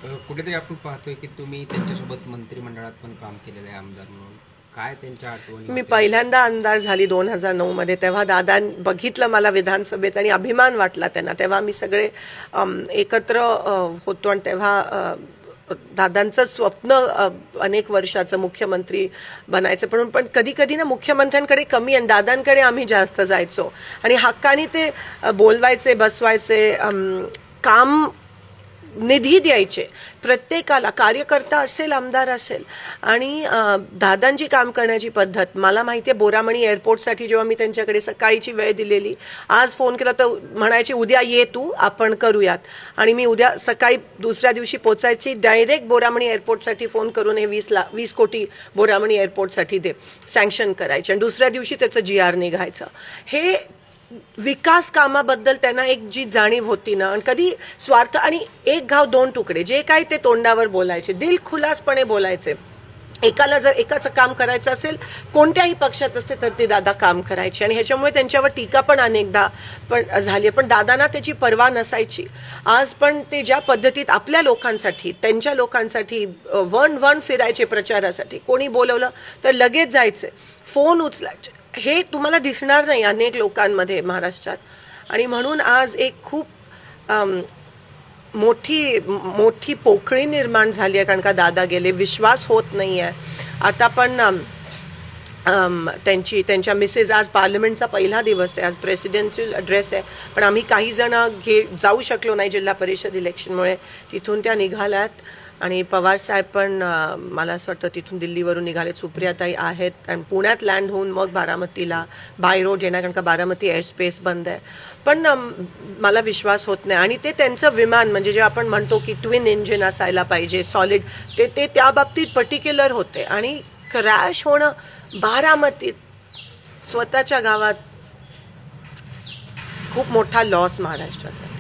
कुठेतरी आपण पाहतोय की तुम्ही त्यांच्यासोबत मंत्रिमंडळात पण काम केलेलं आहे आमदार म्हणून. काय त्यांच्या आठवणी मी होत्या? पहिल्यांदा आमदार झाली 2009 मध्ये, तेव्हा दादा बघितलं मला विधानसभेत आणि अभिमान वाटला त्यांना. तेव्हा मी सगळे एकत्र होतो आणि तेव्हा दादांचं स्वप्न अनेक वर्षाचं मुख्यमंत्री बनायचं, पण कधी कधी ना मुख्यमंत्र्यांकडे कमी आणि दादांकडे आम्ही जास्त जायचो आणि हक्काने ते बोलवायचे, बसवायचे, काम निधी द्यायचे प्रत्येकाला, कार्यकर्ता असेल, आमदार असेल. आणि दादांची काम करण्याची पद्धत मला माहिती आहे. बोरामणी एअरपोर्टसाठी जेव्हा मी त्यांच्याकडे सकाळीची वेळ दिलेली, आज फोन केला तर म्हणायचे उद्या ये तू, आपण करूयात. आणि मी उद्या सकाळी दुसऱ्या दिवशी पोचायची, डायरेक्ट बोरामणी एअरपोर्टसाठी फोन करून हे 20 कोटी बोरामणी एअरपोर्टसाठी दे, सँक्शन करायचे आणि दुसऱ्या दिवशी त्याचं GR निघायचं. हे विकास कामाबद्दल त्यांना एक जी जाणीव होती ना, आणि कधी स्वार्थ आणि एक घाव दोन तुकडे, जे काही ते तोंडावर बोलायचे, दिलखुलासपणे बोलायचे. एकाला जर एकाचं काम करायचं असेल, कोणत्याही पक्षात असते, तर ते दादा काम करायचे. आणि ह्याच्यामुळे त्यांच्यावर टीका पण अनेकदा झाली, पण दादांना त्याची पर्वा नसायची. आज पण ते ज्या पद्धतीत आपल्या लोकांसाठी, त्यांच्या लोकांसाठी वन फिरायचे प्रचारासाठी, कोणी बोलवलं तर लगेच जायचे, फोन उचलायचे. हे तुम्हाला दिसणार नाही अनेक लोकांमध्ये महाराष्ट्रात. आणि म्हणून आज एक खूप मोठी पोकळी निर्माण झाली आहे, कारण का दादा गेले, विश्वास होत नाही आहे. आता पण त्यांच्या मिसेस, आज पार्लमेंटचा पहिला दिवस आहे, आज प्रेसिडेन्शियल ॲड्रेस आहे, पण आम्ही काही जण जाऊ शकलो नाही जिल्हा परिषद इलेक्शनमुळे. तिथून त्या निघाल्यात आणि पवार साहेब पण मला असं वाटतं तिथून दिल्लीवरून निघाले. सुप्रियाताई आहेत आणि पुण्यात लँड होऊन मग बारामतीला बाय रोड येणार, कारण का बारामती एअरस्पेस बंद आहे. पण मला विश्वास होत नाही. आणि ते त्यांचं विमान, म्हणजे जे आपण म्हणतो की ट्विन इंजिन असायला पाहिजे, सॉलिड, ते त्या बाबतीत पर्टिक्युलर होते. आणि क्रॅश होणं बारामतीत, स्वतःच्या गावात, खूप मोठा लॉस महाराष्ट्रासाठी.